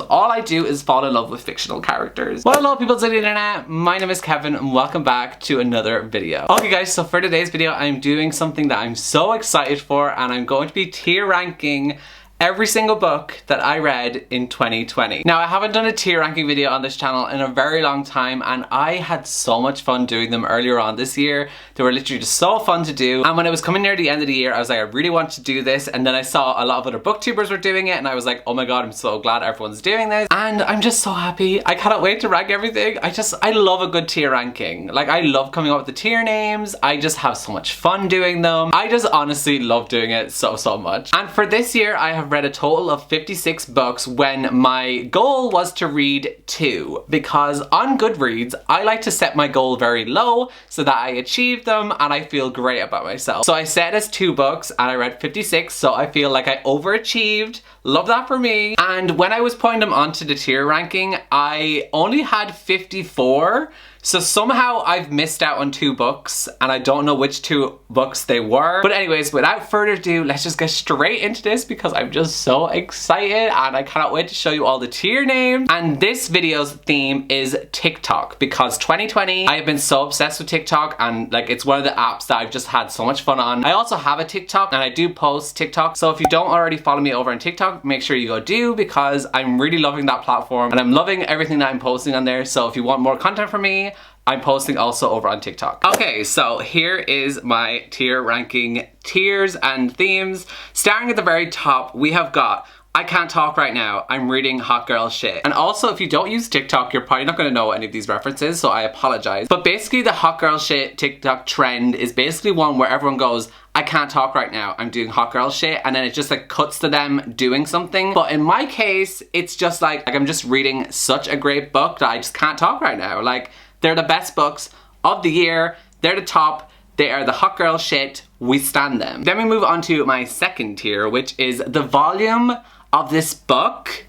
All I do is fall in love with fictional characters. Well, hello people of the internet, my name is Kevin and welcome back to another video. Okay guys, so for today's video I'm doing something that I'm so excited for, and I'm going to be tier ranking every single book that I read in 2020. Now, I haven't done a tier ranking video on this channel in a very long time, and I had so much fun doing them earlier on this year. They were literally just so fun to do, and when it was coming near the end of the year I was like, I really want to do this, and then I saw a lot of other booktubers were doing it and I was like, oh my god, I'm so glad everyone's doing this, and I'm just so happy. I cannot wait to rank everything. I love a good tier ranking. Like, I love coming up with the tier names. I just have so much fun doing them. I just honestly love doing it so much. And for this year I have read a total of 56 books when my goal was to read 2, because on Goodreads I like to set my goal very low so that I achieve them and I feel great about myself. So I set it as 2 books and I read 56, so I feel like I overachieved. Love that for me. And when I was putting them onto the tier ranking, I only had 54. So somehow I've missed out on 2 books and I don't know which 2 books they were. But anyways, without further ado, let's just get straight into this because I'm just so excited and I cannot wait to show you all the tier names. And this video's theme is TikTok, because 2020 I have been so obsessed with TikTok, and like, it's one of the apps that I've just had so much fun on. I also have a TikTok and I do post TikTok, so if you don't already follow me over on TikTok, make sure you go do, because I'm really loving that platform and I'm loving everything that I'm posting on there. So if you want more content from me, I'm posting also over on TikTok. Okay, so here is my tier ranking tiers and themes. Starting at the very top, we have got I Can't Talk Right Now, I'm reading Hot Girl Shit. And also, if you don't use TikTok, you're probably not gonna know any of these references, so I apologize. But basically the Hot Girl Shit TikTok trend is basically one where everyone goes, I can't talk right now, I'm doing hot girl shit, and then it just like cuts to them doing something. But in my case, it's just like I'm just reading such a great book that I just can't talk right now. Like, they're the best books of the year, they're the top, they are the hot girl shit, we stand them. Then we move on to my second tier, which is the volume of this book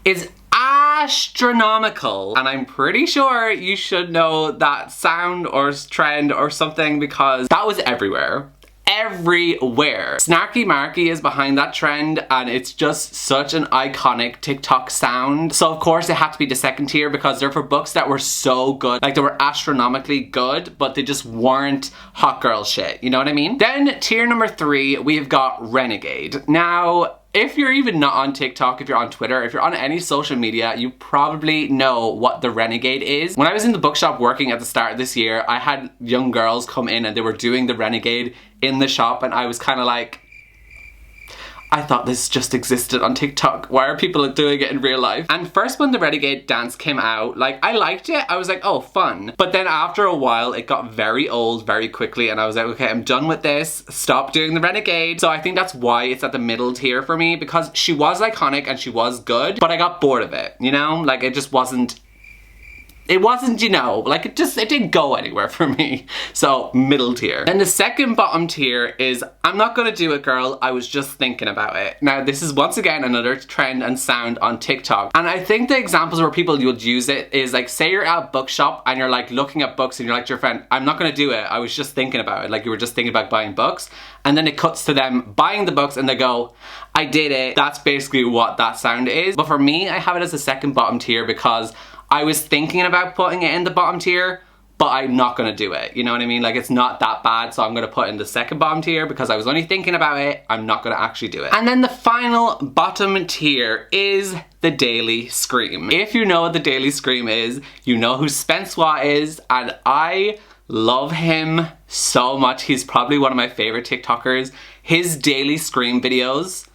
is astronomical, and I'm pretty sure you should know that sound or trend or something, because that was everywhere. Everywhere. Snarky Marky is behind that trend, and it's just such an iconic TikTok sound. So of course it had to be the second tier, because they're for books that were so good. Like, they were astronomically good, but they just weren't hot girl shit. You know what I mean? Then tier number 3, we've got Renegade. Now, if you're even not on TikTok, if you're on Twitter, if you're on any social media, you probably know what the Renegade is. When I was in the bookshop working at the start of this year, I had young girls come in and they were doing the Renegade in the shop, and I was kind of like, I thought this just existed on TikTok. Why are people doing it in real life? And first, when the Renegade dance came out, like, I liked it. I was like, oh, fun. But then after a while, it got very old very quickly, and I was like, okay, I'm done with this. Stop doing the Renegade. So I think that's why it's at the middle tier for me, because she was iconic and she was good, but I got bored of it, you know? Like, it just wasn't, you know, like, it didn't go anywhere for me. So, middle tier. And the second bottom tier is I'm Not Gonna Do It, Girl, I Was Just Thinking About It. Now, this is once again another trend and sound on TikTok. And I think the examples where people would use it is like, say you're at a bookshop and you're like looking at books and you're like to your friend, I'm not gonna do it, I was just thinking about it. Like, you were just thinking about buying books. And then it cuts to them buying the books and they go, I did it. That's basically what that sound is. But for me, I have it as a second bottom tier because I was thinking about putting it in the bottom tier, but I'm not gonna do it. You know what I mean? Like, it's not that bad, so I'm gonna put in the second bottom tier because I was only thinking about it. I'm not gonna actually do it. And then the final bottom tier is the Daily Scream. If you know what the Daily Scream is, you know who Spence Watt is, and I love him so much. He's probably one of my favorite TikTokers. His Daily Scream videos,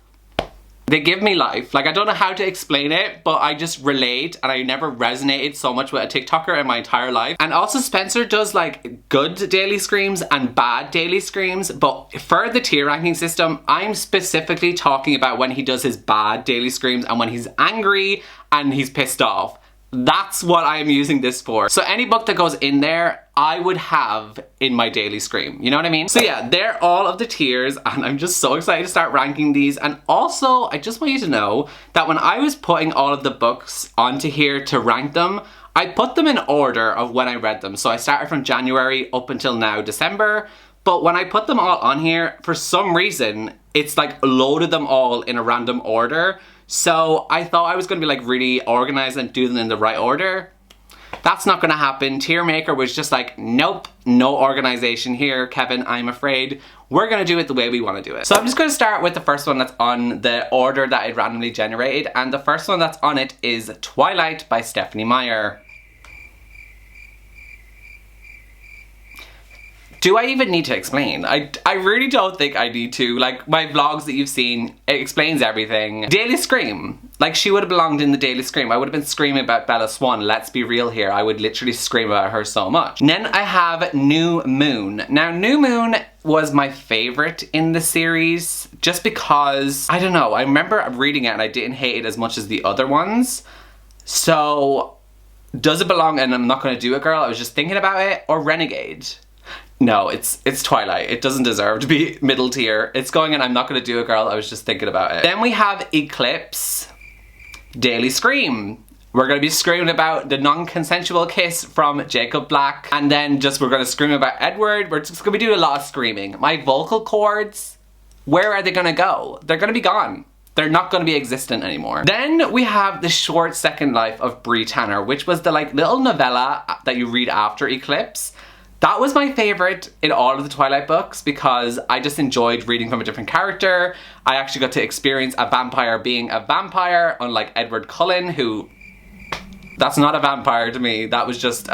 they give me life. Like, I don't know how to explain it, but I just relate, and I never resonated so much with a TikToker in my entire life. And also Spencer does like good daily screams and bad daily screams, but for the tier ranking system, I'm specifically talking about when he does his bad daily screams and when he's angry and he's pissed off. That's what I'm using this for. So any book that goes in there, I would have in my daily scream. You know what I mean? So yeah, they're all of the tiers, and I'm just so excited to start ranking these. And also, I just want you to know that when I was putting all of the books onto here to rank them, I put them in order of when I read them. So I started from January up until now, December. But when I put them all on here, for some reason, it's like loaded them all in a random order. So I thought I was going to be like really organized and do them in the right order. That's not gonna happen. Tier Maker was just like, nope, no organization here, Kevin, I'm afraid. We're gonna do it the way we wanna do it. So I'm just gonna start with the first one that's on the order that I randomly generated, and the first one that's on it is Twilight by Stephenie Meyer. Do I even need to explain? I really don't think I need to. Like, my vlogs that you've seen, it explains everything. Daily Scream. Like, she would have belonged in the Daily Scream. I would have been screaming about Bella Swan. Let's be real here. I would literally scream about her so much. And then I have New Moon. Now, New Moon was my favorite in the series just because, I don't know, I remember reading it and I didn't hate it as much as the other ones. So, does it belong in I'm Not Gonna Do It Girl? I was just thinking about it. Or Renegade? No, it's Twilight. It doesn't deserve to be middle tier. It's going in I'm Not Gonna Do It Girl. I was just thinking about it. Then we have Eclipse, Daily Scream. We're gonna be screaming about the non-consensual kiss from Jacob Black. And then we're gonna scream about Edward. We're just gonna be doing a lot of screaming. My vocal cords, where are they gonna go? They're gonna be gone. They're not gonna be existent anymore. Then we have The Short Second Life of Bree Tanner, which was the like little novella that you read after Eclipse. That was my favorite in all of the Twilight books because I just enjoyed reading from a different character. I actually got to experience a vampire being a vampire, unlike Edward Cullen, who... That's not a vampire to me. That was just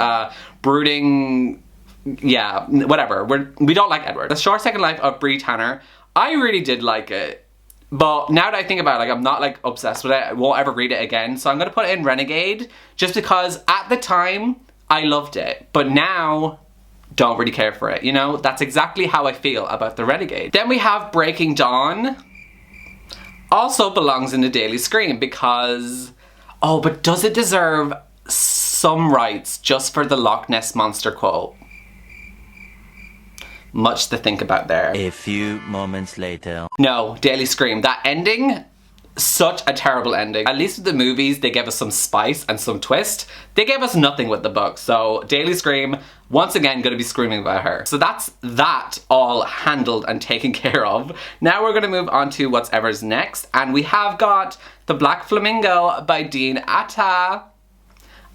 brooding... Yeah, whatever. We don't like Edward. The Short Second Life of Bree Tanner, I really did like it. But now that I think about it, like, I'm not like obsessed with it. I won't ever read it again. So I'm gonna put it in Renegade just because at the time, I loved it. But now... don't really care for it, you know? That's exactly how I feel about the Renegade. Then we have Breaking Dawn. Also belongs in the Daily Scream because... Oh, but does it deserve some rights just for the Loch Ness Monster quote? Much to think about there. A few moments later. No, Daily Scream. That ending... such a terrible ending. At least with the movies, they gave us some spice and some twist. They gave us nothing with the book. So Daily Scream, once again, gonna be screaming about her. So that's that all handled and taken care of. Now we're gonna move on to whatever's next. And we have got The Black Flamingo by Dean Atta.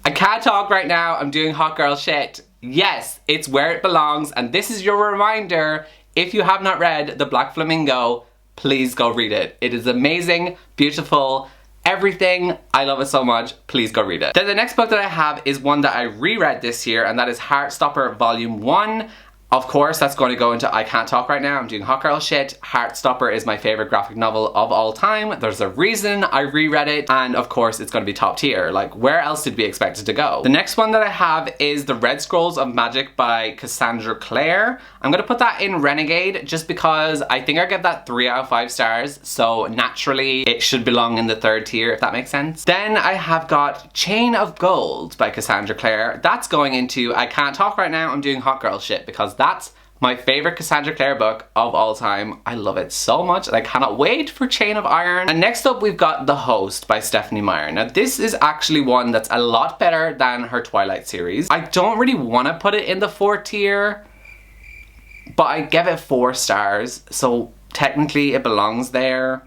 I can't talk right now. I'm doing hot girl shit. Yes, it's where it belongs. And this is your reminder. If you have not read The Black Flamingo, please go read it. It is amazing, beautiful, everything. I love it so much. Please go read it. Then the next book that I have is one that I reread this year, and that is Heartstopper Volume 1. Of course, that's going to go into I Can't Talk Right Now. I'm doing hot girl shit. Heartstopper is my favorite graphic novel of all time. There's a reason I reread it, and of course it's going to be top tier. Like, where else did we expect it to go? The next one that I have is The Red Scrolls of Magic by Cassandra Clare. I'm going to put that in Renegade just because I think I get that 3 out of 5 stars, so naturally it should belong in the third tier, if that makes sense. Then I have got Chain of Gold by Cassandra Clare. That's going into I Can't Talk Right Now. I'm doing hot girl shit because that's my favorite Cassandra Clare book of all time. I love it so much and I cannot wait for Chain of Iron. And next up we've got The Host by Stephenie Meyer. Now this is actually one that's a lot better than her Twilight series. I don't really want to put it in the 4th tier, but I give it 4 stars, so technically it belongs there.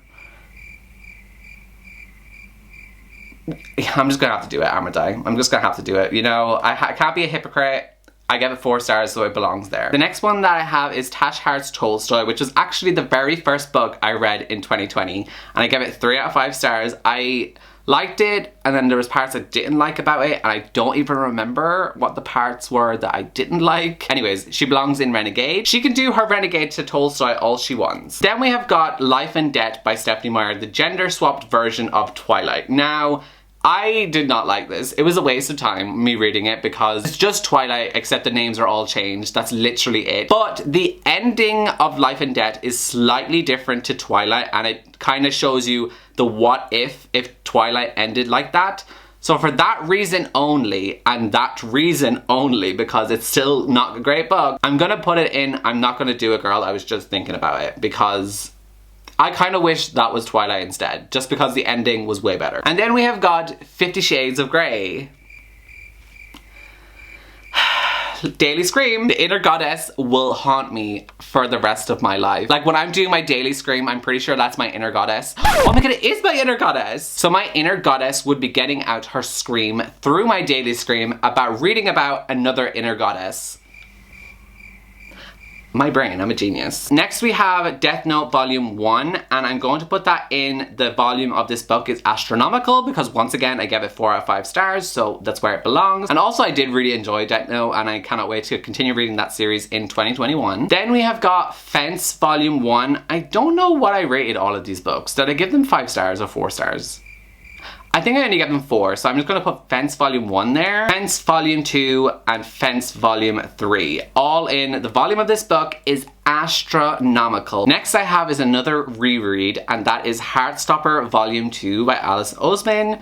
I'm just gonna have to do it, Amadai. I'm just gonna have to do it. You know, I can't be a hypocrite. I give it 4 stars, so it belongs there. The next one that I have is Tash Hart's Tolstoy, which was actually the very first book I read in 2020, and I gave it 3 out of 5 stars. I liked it, and then there was parts I didn't like about it, and I don't even remember what the parts were that I didn't like. Anyways, she belongs in Renegade. She can do her Renegade to Tolstoy all she wants. Then we have got Life and Death by Stephenie Meyer, the gender-swapped version of Twilight. Now, I did not like this. It was a waste of time, me reading it, because it's just Twilight, except the names are all changed. That's literally it. But the ending of Life and Death is slightly different to Twilight, and it kind of shows you the what if Twilight ended like that. So for that reason only, and that reason only, because it's still not a great book, I'm gonna put it in I'm Not Gonna Do It Girl. I was just thinking about it, because I kind of wish that was Twilight instead, just because the ending was way better. And then we have got 50 Shades of Grey. daily scream, the inner goddess will haunt me for the rest of my life. Like when I'm doing my daily scream, I'm pretty sure that's my inner goddess. Oh my god, it is my inner goddess. So my inner goddess would be getting out her scream through my daily scream about reading about another inner goddess. My brain, I'm a genius. Next we have Death Note Volume 1, and I'm going to put that in the volume of this book is astronomical because once again I gave it 4 out of 5 stars, so that's where it belongs. And also I did really enjoy Death Note and I cannot wait to continue reading that series in 2021. Then we have got Fence Volume 1. I don't know what I rated all of these books. Did I give them 5 stars or 4 stars? I think I only gave them 4, so I'm just going to put Fence Volume 1 there, Fence Volume 2, and Fence Volume 3. All in the volume of this book is astronomical. Next I have is another reread, and that is Heartstopper Volume 2 by Alice Oseman.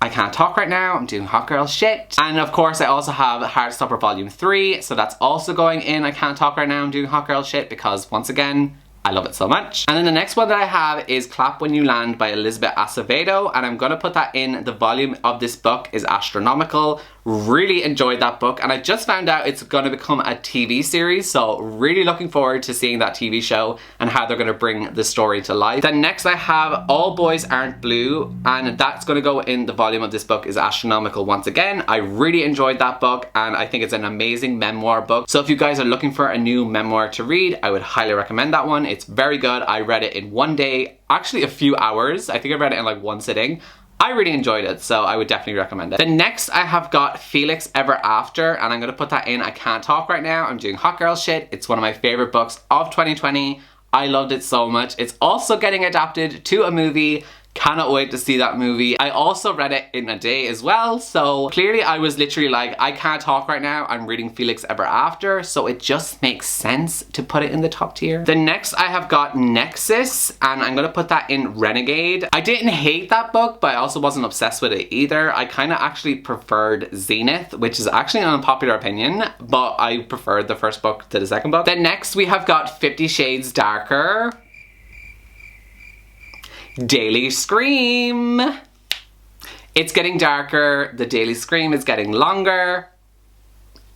I can't talk right now, I'm doing hot girl shit. And of course I also have Heartstopper Volume 3, so that's also going in I can't talk right now, I'm doing hot girl shit because once again, I love it so much. And then the next one that I have is Clap When You Land by Elizabeth Acevedo, and I'm gonna put that in the volume of this book is astronomical. Really enjoyed that book, and I just found out it's gonna become a TV series, so really looking forward to seeing that TV show and how they're gonna bring the story to life. Then next I have All Boys Aren't Blue, and that's gonna go in the volume of this book is astronomical once again. I really enjoyed that book, and I think it's an amazing memoir book. So if you guys are looking for a new memoir to read, I would highly recommend that one. It's very good. I read it in one day, actually a few hours. I think I read it in like one sitting. I really enjoyed it, so I would definitely recommend it. Then next I have got Felix Ever After, and I'm gonna put that in I can't talk right now. I'm doing hot girl shit. It's one of my favorite books of 2020. I loved it so much. It's also getting adapted to a movie. Cannot wait to see that movie. I also read it in a day as well, so clearly I was literally like, I can't talk right now, I'm reading Felix Ever After, so it just makes sense to put it in the top tier. Then next I have got Nexus, and I'm gonna put that in Renegade. I didn't hate that book, but I also wasn't obsessed with it either. I kind of actually preferred Zenith, which is actually an unpopular opinion, but I preferred the first book to the second book. Then next we have got 50 Shades Darker. Daily Scream. It's getting darker, the daily scream is getting longer.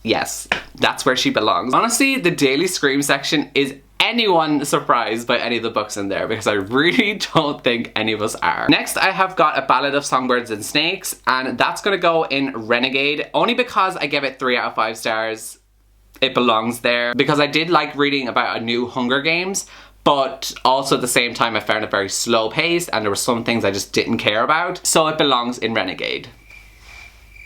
Yes, that's where she belongs. Honestly, the daily scream section is anyone surprised by any of the books in there because I really don't think any of us are. Next, I have got A Ballad of Songbirds and Snakes, and that's gonna go in Renegade only because I gave it 3 out of 5 stars. It belongs there because I did like reading about a new Hunger Games, but also at the same time I found it very slow paced and there were some things I just didn't care about. So it belongs in Renegade.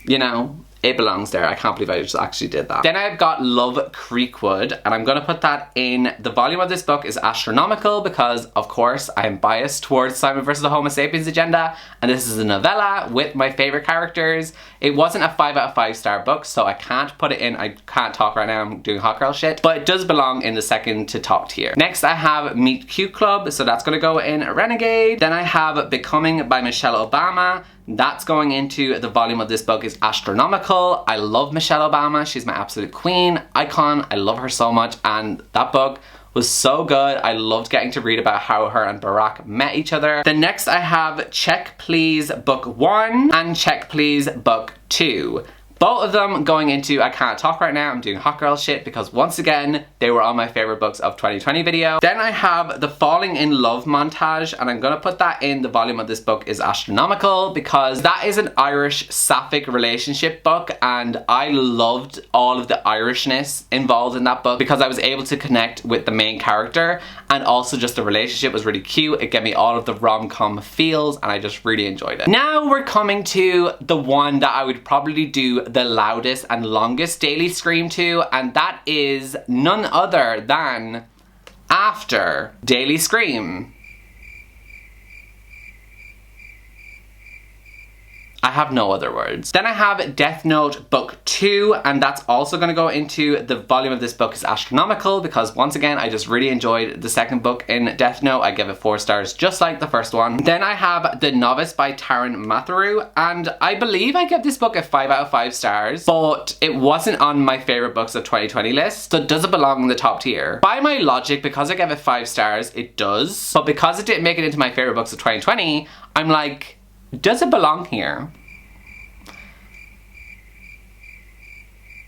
You know, it belongs there. I can't believe I just actually did that. Then I've got Love Creekwood, and I'm gonna put that in the volume of this book is astronomical because of course I am biased towards Simon vs. the Homo sapiens agenda, and this is a novella with my favorite characters. It wasn't a 5 out of 5 star book, so I can't put it in I can't talk right now, I'm doing hot girl shit, but it does belong in the second to top tier. Next I have Meet Cute Club, so that's gonna go in Renegade. Then I have Becoming by Michelle Obama. That's going into the volume of this book is astronomical. I love Michelle Obama. She's my absolute queen, icon. I love her so much, and that book was so good. I loved getting to read about how her and Barack met each other. Then next I have Check Please Book 1 and Check Please Book 2. Both of them going into I can't talk right now, I'm doing hot girl shit because once again, they were on my favorite books of 2020 video. Then I have the Falling in Love montage, and I'm gonna put that in the volume of this book is astronomical because that is an Irish sapphic relationship book, and I loved all of the Irishness involved in that book because I was able to connect with the main character, and also just the relationship was really cute. It gave me all of the rom-com feels and I just really enjoyed it. Now we're coming to the one that I would probably do the loudest and longest daily scream to, and that is none other than After Daily Scream. I have no other words. Then I have Death Note Book 2, and that's also going to go into the volume of this book is astronomical because once again I just really enjoyed the second book in Death Note. I give it 4 stars just like the first one. Then I have The Novice by Taran Matharu, and I believe I gave this book a 5 out of 5 stars, but it wasn't on my favorite books of 2020 list, so does it belong in the top tier? By my logic, because I gave it 5 stars, it does, but because it didn't make it into my favorite books of 2020, I'm like, does it belong here?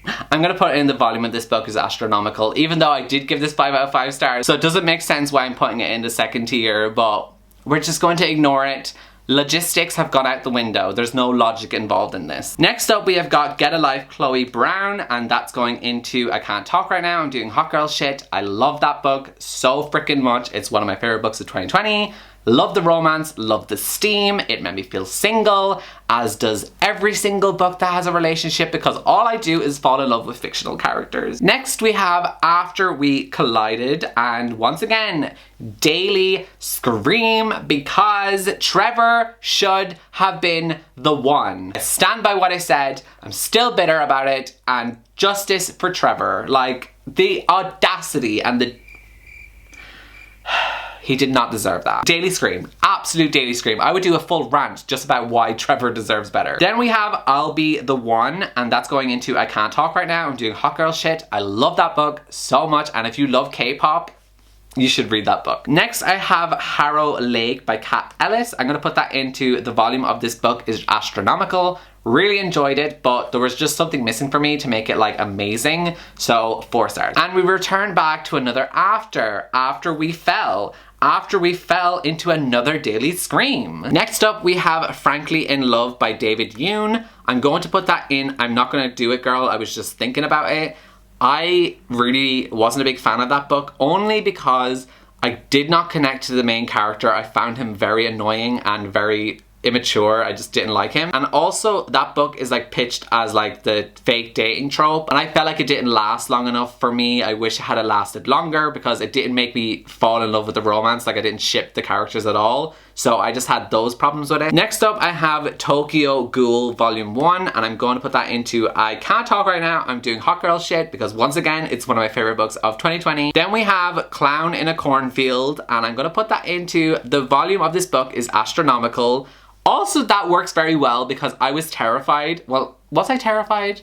I'm gonna put in the volume of this book is astronomical, even though I did give this 5 out of 5 stars. So it doesn't make sense why I'm putting it in the second tier, but we're just going to ignore it. Logistics have gone out the window. There's no logic involved in this. Next up, we have got Get a Life, Chloe Brown, and that's going into I Can't Talk Right Now. I'm doing hot girl shit. I love that book so freaking much. It's one of my favorite books of 2020. Love the romance, love the steam. It made me feel single, as does every single book that has a relationship, because all I do is fall in love with fictional characters. Next we have After We Collided, and once again, daily scream, because Trevor should have been the one. I stand by what I said. I'm still bitter about it, and justice for Trevor. Like, the audacity and the... He did not deserve that. Daily scream. Absolute daily scream. I would do a full rant just about why Trevor deserves better. Then we have I'll Be the One, and that's going into I Can't Talk Right Now. I'm doing hot girl shit. I love that book so much, and if you love K-pop, you should read that book. Next, I have Harrow Lake by Kat Ellis. I'm gonna put that into the volume of this book is astronomical. Really enjoyed it, but there was just something missing for me to make it like amazing. So 4 stars. And we return back to another After We Fell. After We Fell into another daily scream. Next up, we have Frankly in Love by David Yoon. I'm going to put that in. I'm not gonna do it, girl. I was just thinking about it. I really wasn't a big fan of that book, only because I did not connect to the main character. I found him very annoying and very immature. I just didn't like him. And also that book is like pitched as like the fake dating trope, and I felt like it didn't last long enough for me. I wish it had lasted longer because it didn't make me fall in love with the romance. Like, I didn't ship the characters at all. So I just had those problems with it. Next up, I have Tokyo Ghoul Volume 1, and I'm going to put that into I Can't Talk Right Now. I'm doing hot girl shit because once again, it's one of my favorite books of 2020. Then we have Clown in a Cornfield, and I'm going to put that into the volume of this book is astronomical. Also, that works very well because I was terrified. Well, was I terrified?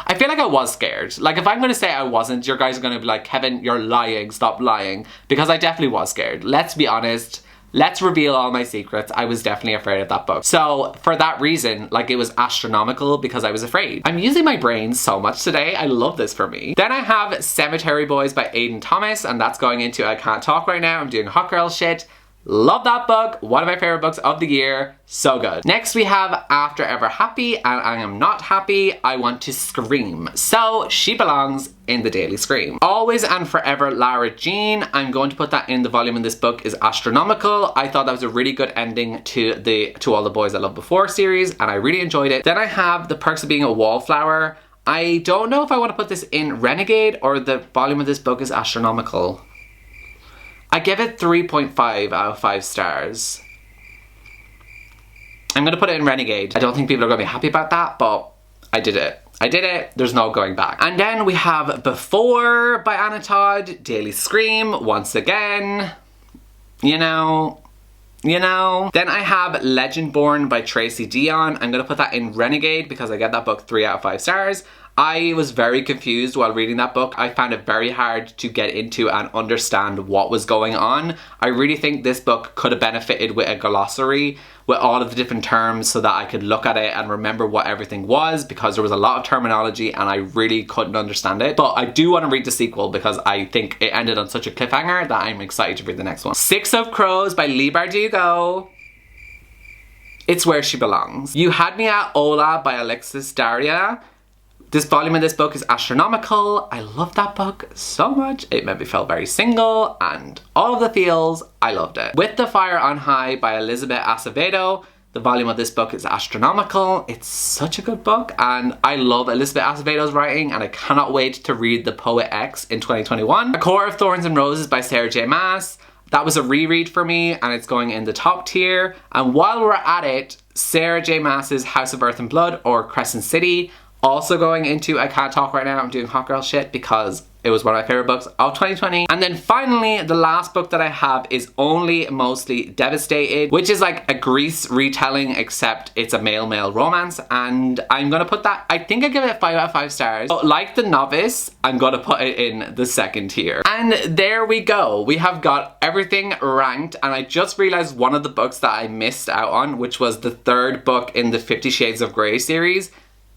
I feel like I was scared. Like, if I'm going to say I wasn't, you guys are going to be like, Kevin, you're lying, stop lying. Because I definitely was scared. Let's be honest. Let's reveal all my secrets. I was definitely afraid of that book. So for that reason, like, it was astronomical because I was afraid. I'm using my brain so much today. I love this for me. Then I have Cemetery Boys by Aidan Thomas, and that's going into I Can't Talk Right Now. I'm doing hot girl shit. Love that book. One of my favorite books of the year. So good. Next we have After Ever Happy, and I Am Not Happy. I Want to Scream. So she belongs in the daily scream. Always and Forever Lara Jean. I'm going to put that in the volume in this book is astronomical. I thought that was a really good ending to the To All the Boys I Loved Before series, and I really enjoyed it. Then I have The Perks of Being a Wallflower. I don't know if I want to put this in Renegade or the volume of this book is astronomical. I give it 3.5 out of 5 stars. I'm gonna put it in Renegade. I don't think people are gonna be happy about that, but I did it. I did it. There's no going back. And then we have Before by Anna Todd, Daily Scream, once again. You know. Then I have Legendborn by Tracy Dion. I'm gonna put that in Renegade because I get that book 3 out of 5 stars. I was very confused while reading that book. I found it very hard to get into and understand what was going on. I really think this book could have benefited with a glossary with all of the different terms so that I could look at it and remember what everything was, because there was a lot of terminology and I really couldn't understand it. But I do want to read the sequel because I think it ended on such a cliffhanger that I'm excited to read the next one. Six of Crows by Leigh Bardugo. It's where she belongs. You Had Me at Ola by Alexis Daria. This volume of this book is astronomical. I love that book so much. It made me feel very single and all of the feels. I loved it. With the Fire on High by Elizabeth Acevedo. The volume of this book is astronomical. It's such a good book and I love Elizabeth Acevedo's writing and I cannot wait to read The Poet X in 2021. A Court of Thorns and Roses by Sarah J Maas. That was a reread for me and it's going in the top tier. And while we're at it, Sarah J Maas's House of Earth and Blood or Crescent City. Also going into I Can't Talk Right Now. I'm doing hot girl shit because it was one of my favorite books of 2020. And then finally, the last book that I have is Only Mostly Devastated, which is like a Grease retelling, except it's a male-male romance. And I'm gonna put that, I think I give it 5 out of 5 stars. But like The Novice, I'm gonna put it in the second tier. And there we go. We have got everything ranked. And I just realized one of the books that I missed out on, which was the third book in the 50 Shades of Grey series.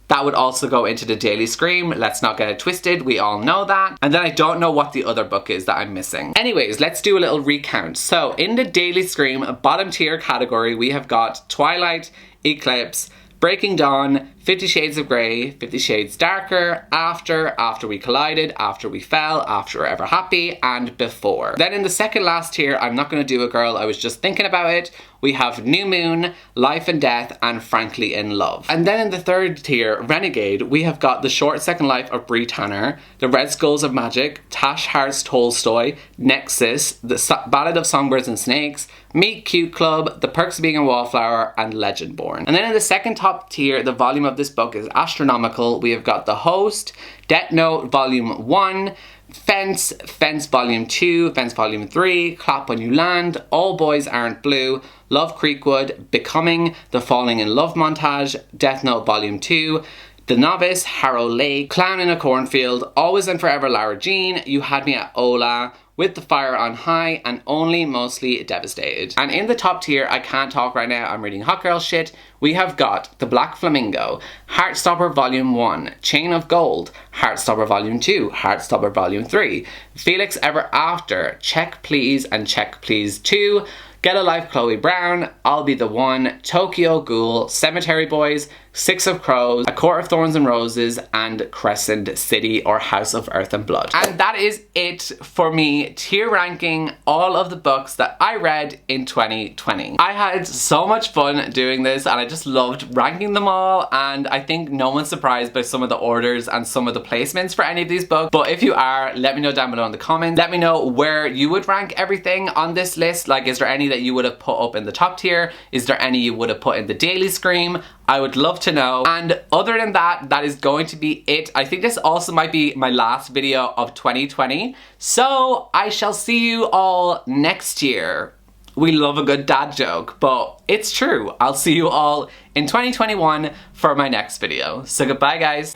That would also go into the Daily Scream. Let's not get it twisted. We all know that. And then I don't know what the other book is that I'm missing. Anyways, let's do a little recount. So in the Daily Scream bottom tier category, we have got Twilight, Eclipse, Breaking Dawn, 50 Shades of Grey, 50 Shades Darker, After We Collided, After We Fell, After Ever Happy, and Before. Then in the second last tier, I'm not going to do a girl, I was just thinking about it, we have New Moon, Life and Death, and Frankly in Love. And then in the third tier, Renegade, we have got The Short Second Life of Bree Tanner, The Red Skulls of Magic, Tash Hart's Tolstoy, Nexus, The Ballad of Songbirds and Snakes, Meet Cute Club, The Perks of Being a Wallflower, and Legendborn. And then in the second top tier, the volume of this book is astronomical. We have got The Host, Death Note Volume 1, Fence, Fence Volume 2, Fence Volume 3, Clap When You Land, All Boys Aren't Blue, Love Creekwood, Becoming, The Falling in Love Montage, Death Note Volume 2, The Novice, Harrow Lake, Clown in a Cornfield, Always and Forever Lara Jean, You Had Me at Ola, With the Fire on High, and Only Mostly Devastated. And in the top tier, I can't talk right now, I'm reading hot girl shit, we have got The Black Flamingo, Heartstopper Volume 1, Chain of Gold, Heartstopper Volume 2, Heartstopper Volume 3, Felix Ever After, Check Please and Check Please 2, Get a Life Chloe Brown, I'll Be the One, Tokyo Ghoul, Cemetery Boys, Six of Crows, A Court of Thorns and Roses, and Crescent City or House of Earth and Blood. And that is it for me tier ranking all of the books that I read in 2020. I had so much fun doing this and I just loved ranking them all, and I think no one's surprised by some of the orders and some of the placements for any of these books. But if you are, let me know down below in the comments. Let me know where you would rank everything on this list. Like, is there any that you would have put up in the top tier? Is there any you would have put in the Daily Scream? I would love to know. And other than that, that is going to be it. I think this also might be my last video of 2020. So I shall see you all next year. We love a good dad joke, but it's true. I'll see you all in 2021 for my next video. So goodbye, guys.